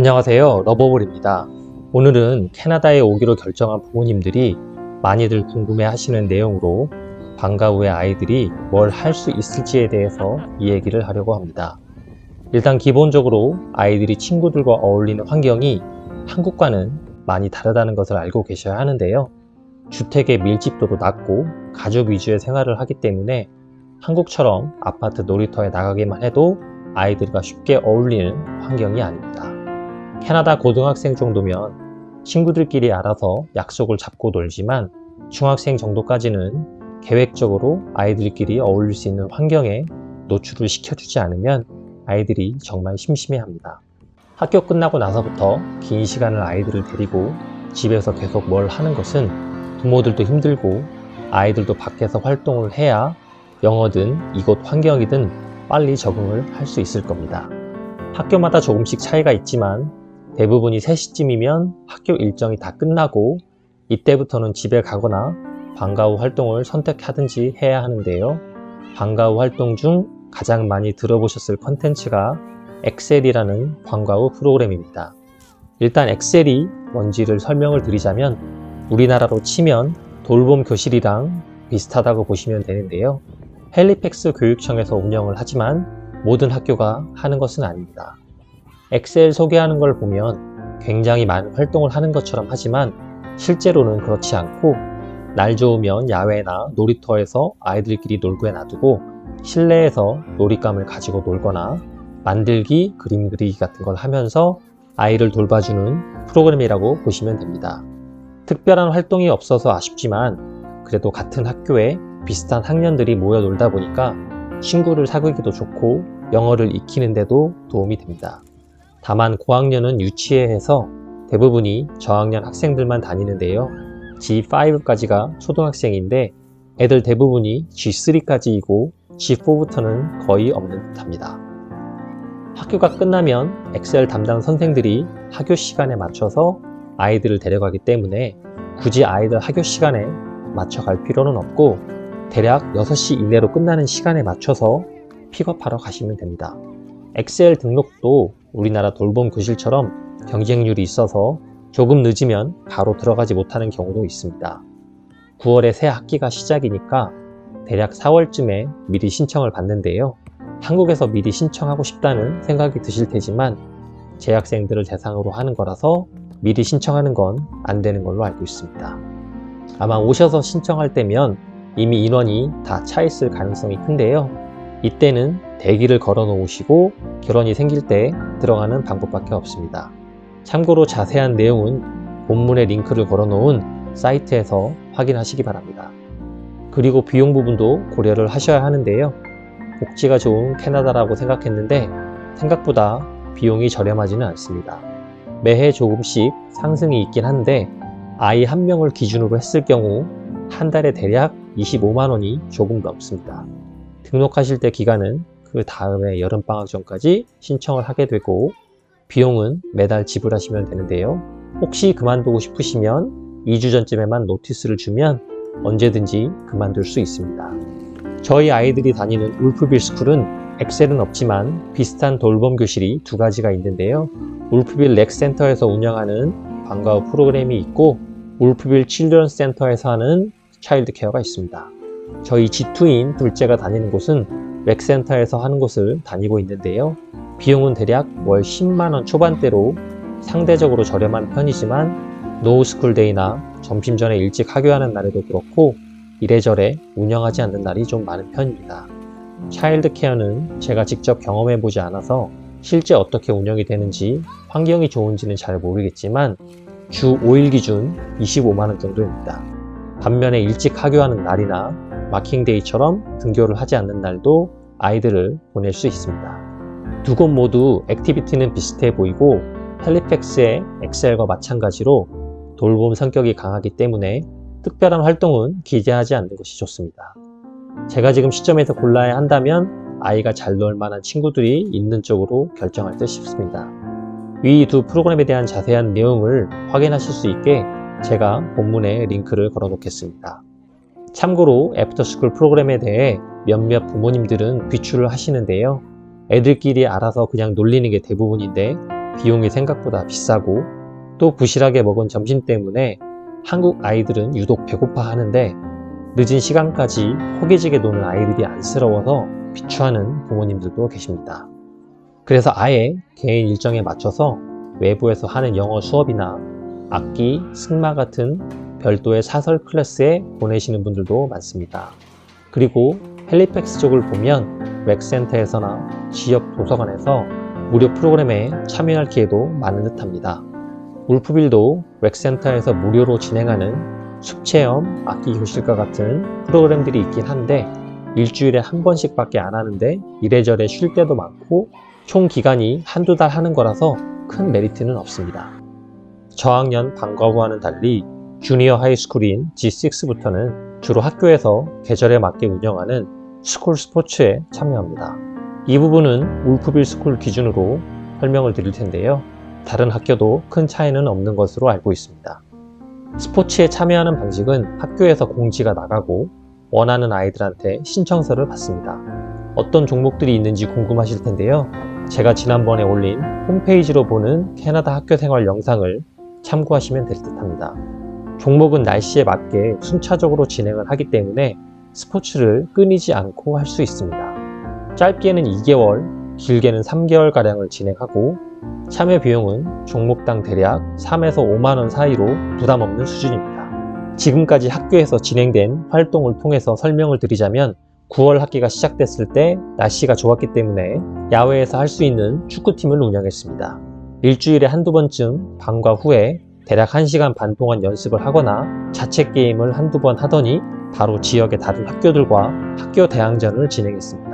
안녕하세요, 러버볼입니다. 오늘은 캐나다에 오기로 결정한 부모님들이 많이들 궁금해 하시는 내용으로 방과 후에 아이들이 뭘 할 수 있을지에 대해서 이 얘기를 하려고 합니다. 일단 기본적으로 아이들이 친구들과 어울리는 환경이 한국과는 많이 다르다는 것을 알고 계셔야 하는데요. 주택의 밀집도도 낮고 가족 위주의 생활을 하기 때문에 한국처럼 아파트 놀이터에 나가기만 해도 아이들과 쉽게 어울리는 환경이 아닙니다. 캐나다 고등학생 정도면 친구들끼리 알아서 약속을 잡고 놀지만 중학생 정도까지는 계획적으로 아이들끼리 어울릴 수 있는 환경에 노출을 시켜주지 않으면 아이들이 정말 심심해합니다. 학교 끝나고 나서부터 긴 시간을 아이들을 데리고 집에서 계속 뭘 하는 것은 부모들도 힘들고 아이들도 밖에서 활동을 해야 영어든 이곳 환경이든 빨리 적응을 할 수 있을 겁니다. 학교마다 조금씩 차이가 있지만 대부분이 3시쯤이면 학교 일정이 다 끝나고 이때부터는 집에 가거나 방과 후 활동을 선택하든지 해야 하는데요. 방과 후 활동 중 가장 많이 들어보셨을 컨텐츠가 엑셀이라는 방과 후 프로그램입니다. 일단 엑셀이 뭔지를 설명을 드리자면 우리나라로 치면 돌봄 교실이랑 비슷하다고 보시면 되는데요. 헬리팩스 교육청에서 운영을 하지만 모든 학교가 하는 것은 아닙니다. 엑셀 소개하는 걸 보면 굉장히 많은 활동을 하는 것처럼 하지만 실제로는 그렇지 않고 날 좋으면 야외나 놀이터에서 아이들끼리 놀게 놔두고 실내에서 놀잇감을 가지고 놀거나 만들기, 그림 그리기 같은 걸 하면서 아이를 돌봐주는 프로그램이라고 보시면 됩니다. 특별한 활동이 없어서 아쉽지만 그래도 같은 학교에 비슷한 학년들이 모여 놀다 보니까 친구를 사귀기도 좋고 영어를 익히는데도 도움이 됩니다. 다만 고학년은 유치해서 대부분이 저학년 학생들만 다니는데요. G5까지가 초등학생인데 애들 대부분이 G3까지이고 G4부터는 거의 없는 듯합니다. 학교가 끝나면 엑셀 담당 선생들이 학교 시간에 맞춰서 아이들을 데려가기 때문에 굳이 아이들 학교 시간에 맞춰 갈 필요는 없고 대략 6시 이내로 끝나는 시간에 맞춰서 픽업하러 가시면 됩니다. 엑셀 등록도 우리나라 돌봄 교실처럼 경쟁률이 있어서 조금 늦으면 바로 들어가지 못하는 경우도 있습니다. 9월에 새 학기가 시작이니까 대략 4월쯤에 미리 신청을 받는데요. 한국에서 미리 신청하고 싶다는 생각이 드실 테지만 재학생들을 대상으로 하는 거라서 미리 신청하는 건 안 되는 걸로 알고 있습니다. 아마 오셔서 신청할 때면 이미 인원이 다 차 있을 가능성이 큰데요. 이때는 대기를 걸어 놓으시고 결혼이 생길 때 들어가는 방법밖에 없습니다. 참고로 자세한 내용은 본문에 링크를 걸어 놓은 사이트에서 확인하시기 바랍니다. 그리고 비용 부분도 고려를 하셔야 하는데요. 복지가 좋은 캐나다라고 생각했는데 생각보다 비용이 저렴하지는 않습니다. 매해 조금씩 상승이 있긴 한데 아이 한 명을 기준으로 했을 경우 한 달에 대략 25만 원이 조금 넘습니다. 등록하실 때 기간은 그 다음에 여름방학 전까지 신청을 하게 되고 비용은 매달 지불하시면 되는데요. 혹시 그만두고 싶으시면 2주 전쯤에만 노티스를 주면 언제든지 그만둘 수 있습니다. 저희 아이들이 다니는 울프빌 스쿨은 엑셀은 없지만 비슷한 돌봄 교실이 2가지가 있는데요. 울프빌 렉 센터에서 운영하는 방과 후 프로그램이 있고 울프빌 칠드런 센터에서 하는 차일드 케어가 있습니다. 저희 G2인 둘째가 다니는 곳은 렉센터에서 하는 곳을 다니고 있는데요. 비용은 대략 월 10만원 초반대로 상대적으로 저렴한 편이지만 노후 스쿨데이나 점심 전에 일찍 하교하는 날에도 그렇고 이래저래 운영하지 않는 날이 좀 많은 편입니다. 차일드 케어는 제가 직접 경험해보지 않아서 실제 어떻게 운영이 되는지 환경이 좋은지는 잘 모르겠지만 주 5일 기준 25만원 정도입니다. 반면에 일찍 하교하는 날이나 마킹데이처럼 등교를 하지 않는 날도 아이들을 보낼 수 있습니다. 두 곳 모두 액티비티는 비슷해 보이고 헬리팩스의 엑셀과 마찬가지로 돌봄 성격이 강하기 때문에 특별한 활동은 기대하지 않는 것이 좋습니다. 제가 지금 시점에서 골라야 한다면 아이가 잘 놀 만한 친구들이 있는 쪽으로 결정할 듯 싶습니다. 위 두 프로그램에 대한 자세한 내용을 확인하실 수 있게 제가 본문에 링크를 걸어 놓겠습니다. 참고로 애프터스쿨 프로그램에 대해 몇몇 부모님들은 비추를 하시는데요. 애들끼리 알아서 그냥 놀리는 게 대부분인데 비용이 생각보다 비싸고 또 부실하게 먹은 점심 때문에 한국 아이들은 유독 배고파 하는데 늦은 시간까지 호기지게 노는 아이들이 안쓰러워서 비추하는 부모님들도 계십니다. 그래서 아예 개인 일정에 맞춰서 외부에서 하는 영어 수업이나 악기, 승마 같은 별도의 사설 클래스에 보내시는 분들도 많습니다. 그리고 헬리팩스 쪽을 보면 렉센터에서나 지역 도서관에서 무료 프로그램에 참여할 기회도 많은 듯합니다. 울프빌도 렉센터에서 무료로 진행하는 숲체험, 악기 교실과 같은 프로그램들이 있긴 한데 일주일에 한 번씩 밖에 안 하는데 이래저래 쉴 때도 많고 총 기간이 한두 달 하는 거라서 큰 메리트는 없습니다. 저학년 방과후와는 달리 주니어 하이스쿨인 G6부터는 주로 학교에서 계절에 맞게 운영하는 스쿨 스포츠에 참여합니다. 이 부분은 울프빌 스쿨 기준으로 설명을 드릴 텐데요. 다른 학교도 큰 차이는 없는 것으로 알고 있습니다. 스포츠에 참여하는 방식은 학교에서 공지가 나가고 원하는 아이들한테 신청서를 받습니다. 어떤 종목들이 있는지 궁금하실 텐데요. 제가 지난번에 올린 홈페이지로 보는 캐나다 학교 생활 영상을 참고하시면 될 듯합니다. 종목은 날씨에 맞게 순차적으로 진행을 하기 때문에 스포츠를 끊이지 않고 할 수 있습니다. 짧게는 2개월, 길게는 3개월가량을 진행하고 참여 비용은 종목당 대략 3에서 5만원 사이로 부담 없는 수준입니다. 지금까지 학교에서 진행된 활동을 통해서 설명을 드리자면 9월 학기가 시작됐을 때 날씨가 좋았기 때문에 야외에서 할 수 있는 축구팀을 운영했습니다. 일주일에 한두 번쯤 방과 후에 대략 1시간 반 동안 연습을 하거나 자체 게임을 한두 번 하더니 바로 지역의 다른 학교들과 학교 대항전을 진행했습니다.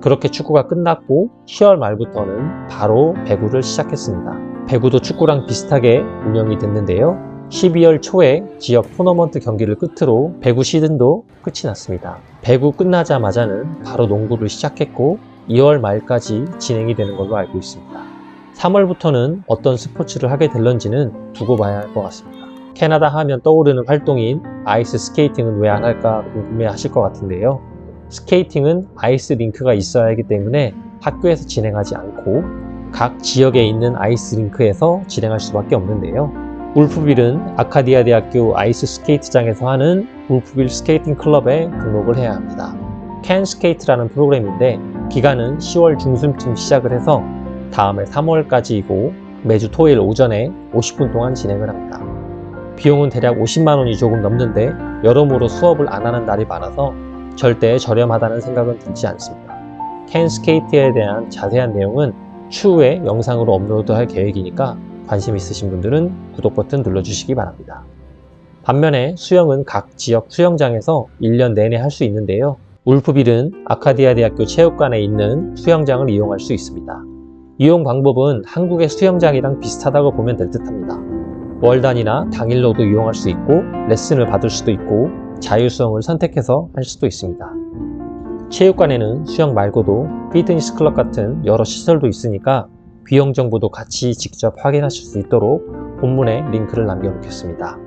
그렇게 축구가 끝났고 10월 말부터는 바로 배구를 시작했습니다. 배구도 축구랑 비슷하게 운영이 됐는데요. 12월 초에 지역 토너먼트 경기를 끝으로 배구 시즌도 끝이 났습니다. 배구 끝나자마자는 바로 농구를 시작했고 2월 말까지 진행이 되는 걸로 알고 있습니다. 3월부터는 어떤 스포츠를 하게 될런지는 두고 봐야 할 것 같습니다. 캐나다 하면 떠오르는 활동인 아이스 스케이팅은 왜 안 할까 궁금해 하실 것 같은데요. 스케이팅은 아이스 링크가 있어야 하기 때문에 학교에서 진행하지 않고 각 지역에 있는 아이스 링크에서 진행할 수밖에 없는데요. 울프빌은 아카디아 대학교 아이스 스케이트장에서 하는 울프빌 스케이팅 클럽에 등록을 해야 합니다. 캔 스케이트라는 프로그램인데 기간은 10월 중순쯤 시작을 해서 다음해 3월까지이고 매주 토요일 오전에 50분 동안 진행을 합니다. 비용은 대략 50만 원이 조금 넘는데 여러모로 수업을 안 하는 날이 많아서 절대 저렴하다는 생각은 들지 않습니다. 캔 스케이트에 대한 자세한 내용은 추후에 영상으로 업로드할 계획이니까 관심 있으신 분들은 구독 버튼 눌러주시기 바랍니다. 반면에 수영은 각 지역 수영장에서 1년 내내 할 수 있는데요. 울프빌은 아카디아 대학교 체육관에 있는 수영장을 이용할 수 있습니다. 이용 방법은 한국의 수영장이랑 비슷하다고 보면 될 듯합니다. 월 단위나 당일로도 이용할 수 있고 레슨을 받을 수도 있고 자유수영을 선택해서 할 수도 있습니다. 체육관에는 수영 말고도 피트니스 클럽 같은 여러 시설도 있으니까 비용 정보도 같이 직접 확인하실 수 있도록 본문에 링크를 남겨놓겠습니다.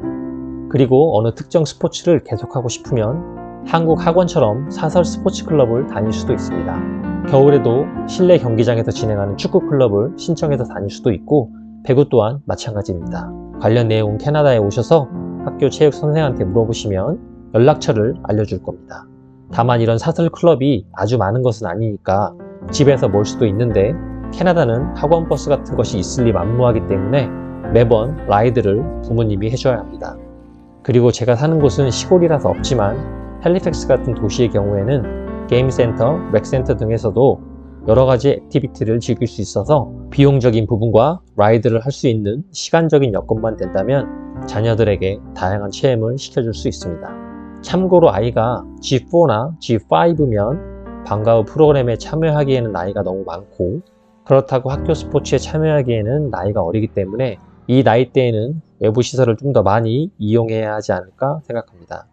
그리고 어느 특정 스포츠를 계속하고 싶으면 한국 학원처럼 사설 스포츠 클럽을 다닐 수도 있습니다. 겨울에도 실내 경기장에서 진행하는 축구 클럽을 신청해서 다닐 수도 있고 배구 또한 마찬가지입니다. 관련 내용은 캐나다에 오셔서 학교 체육 선생한테 물어보시면 연락처를 알려줄 겁니다. 다만 이런 사설 클럽이 아주 많은 것은 아니니까 집에서 몰 수도 있는데 캐나다는 학원 버스 같은 것이 있을 리 만무하기 때문에 매번 라이드를 부모님이 해줘야 합니다. 그리고 제가 사는 곳은 시골이라서 없지만 헬리팩스 같은 도시의 경우에는 게임센터, 렉센터 등에서도 여러 가지 액티비티를 즐길 수 있어서 비용적인 부분과 라이드를 할 수 있는 시간적인 여건만 된다면 자녀들에게 다양한 체험을 시켜줄 수 있습니다. 참고로 아이가 G4나 G5면 방과 후 프로그램에 참여하기에는 나이가 너무 많고 그렇다고 학교 스포츠에 참여하기에는 나이가 어리기 때문에 이 나이대에는 외부 시설을 좀 더 많이 이용해야 하지 않을까 생각합니다.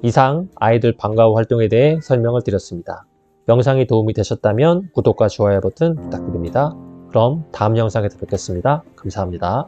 이상 아이들 방과 후 활동에 대해 설명을 드렸습니다. 영상이 도움이 되셨다면 구독과 좋아요 버튼 부탁드립니다. 그럼 다음 영상에서 뵙겠습니다. 감사합니다.